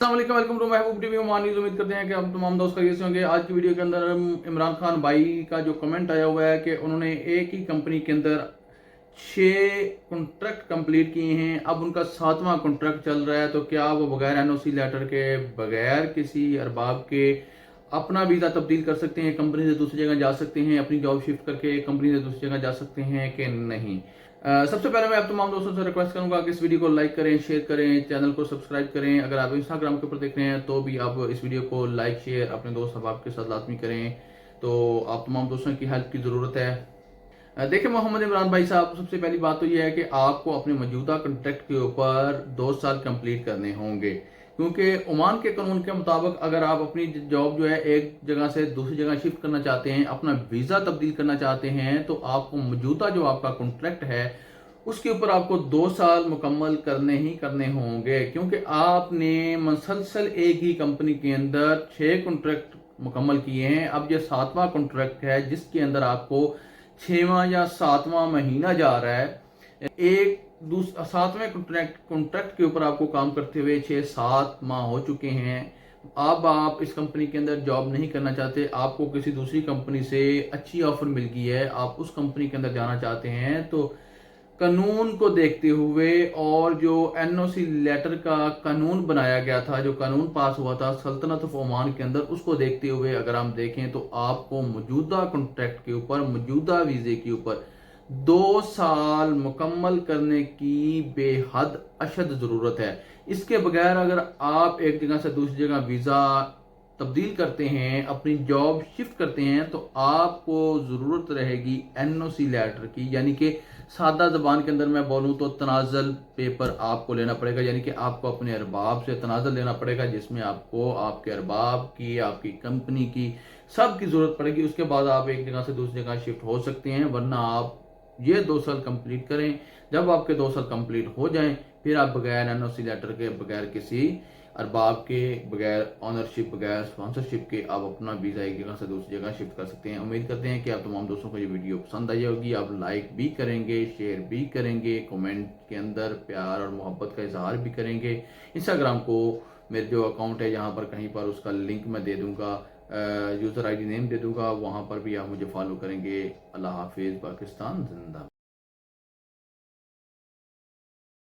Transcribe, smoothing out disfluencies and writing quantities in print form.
अस्सलाम वालेकुम to Mehboob TV Oman news. उम्मीद करते हैं कि आप तमाम दोस्त खैरियत से होंगे। आज की वीडियो के अंदर हम इमरान खान भाई का जो कमेंट आया हुआ है कि उन्होंने एक ही कंपनी के अंदर 6 कॉन्ट्रैक्ट कंप्लीट किए हैं, अब उनका 7वां कॉन्ट्रैक्ट चल रहा है, तो क्या वो बगैर एनओसी लेटर के, बगैर किसी अरबाब के अपना वीज़ा तब्दील कर सकते हैं, कंपनी से दूसरी जगह जा सकते हैं, अपनी जॉब शिफ्ट करके कंपनी से दूसरी जगह जा सकते हैं कि नहीं। सबसे पहले मैं आप तमाम दोस्तों से रिक्वेस्ट करूंगा कि इस वीडियो को लाइक करें, शेयर करें, चैनल को सब्सक्राइब करें। अगर आप इंस्टाग्राम के ऊपर देख रहे हैं तो भी आप इस वीडियो को लाइक शेयर अपने दोस्त अहबाब के साथ लाजमी करें, तो आप तमाम दोस्तों की हेल्प की ज़रूरत है। देखिए मोहम्मद इमरान भाई साहब, सबसे पहली बात तो यह है कि आपको अपने मौजूदा कॉन्ट्रैक्ट के ऊपर 2 साल कंप्लीट करने होंगे, क्योंकि ओमान के कानून के मुताबिक अगर आप अपनी जॉब जो है एक जगह से दूसरी जगह शिफ्ट करना चाहते हैं, अपना वीज़ा तब्दील करना चाहते हैं, तो आपको मौजूदा जो आपका कॉन्ट्रैक्ट है उसके ऊपर आपको 2 साल मुकम्मल करने ही करने होंगे, क्योंकि आपने मसलसल एक ही कंपनी के अंदर 6 कॉन्ट्रैक्ट मुकम्मल किए हैं। अब ये 7वां कॉन्ट्रैक्ट है जिसके अंदर आपको 6वां या 7वां महीना जा रहा है। एक 7वें कॉन्ट्रैक्ट के ऊपर आपको काम करते हुए 6-7 माह हो चुके हैं। अब आप इस कंपनी के अंदर जॉब नहीं करना चाहते, आपको किसी दूसरी कंपनी से अच्छी ऑफर मिल गई है, आप उस कंपनी के अंदर जाना चाहते हैं, तो कानून को देखते हुए और जो एनओसी लेटर का कानून बनाया गया था, जो कानून पास हुआ था सल्तनत ऑफ ओमान के अंदर, उसको देखते हुए अगर हम देखें तो आपको मौजूदा कॉन्ट्रैक्ट के ऊपर, मौजूदा वीजे के ऊपर 2 साल मुकम्मल करने की बेहद अशद ज़रूरत है। इसके बगैर अगर आप एक जगह से दूसरी जगह वीज़ा तब्दील करते हैं, अपनी जॉब शिफ्ट करते हैं, तो आपको ज़रूरत रहेगी एनओसी लेटर की, यानी कि सादा ज़बान के अंदर मैं बोलूँ तो तनाज़ल पेपर आपको लेना पड़ेगा, यानी कि आपको अपने अरबाब से तनाज़ल लेना पड़ेगा, जिसमें आपको आपके अरबाब की, आपकी कंपनी की, सब की ज़रूरत पड़ेगी। उसके बाद आप एक जगह से दूसरी जगह शिफ्ट हो सकते हैं, वरना आप ये 2 साल कंप्लीट करें। जब आपके 2 साल कंप्लीट हो जाएं, फिर आप बगैर एनओसी लेटर के, बगैर किसी अरबाब के, बगैर ऑनरशिप, बगैर स्पॉन्सरशिप के आप अपना वीज़ा एक जगह से दूसरी जगह शिफ्ट कर सकते हैं। उम्मीद करते हैं कि आप तमाम दोस्तों को ये वीडियो पसंद आई होगी। आप लाइक भी करेंगे, शेयर भी करेंगे, कमेंट के अंदर प्यार और मोहब्बत का इजहार भी करेंगे। इंस्टाग्राम को मेरे जो अकाउंट है यहाँ पर कहीं पर उसका लिंक मैं दे दूँगा, यूज़र आईडी नेम दे दूँगा, वहाँ पर भी आप मुझे फॉलो करेंगे। अल्लाह हाफिज़। पाकिस्तान जिंदाबाद।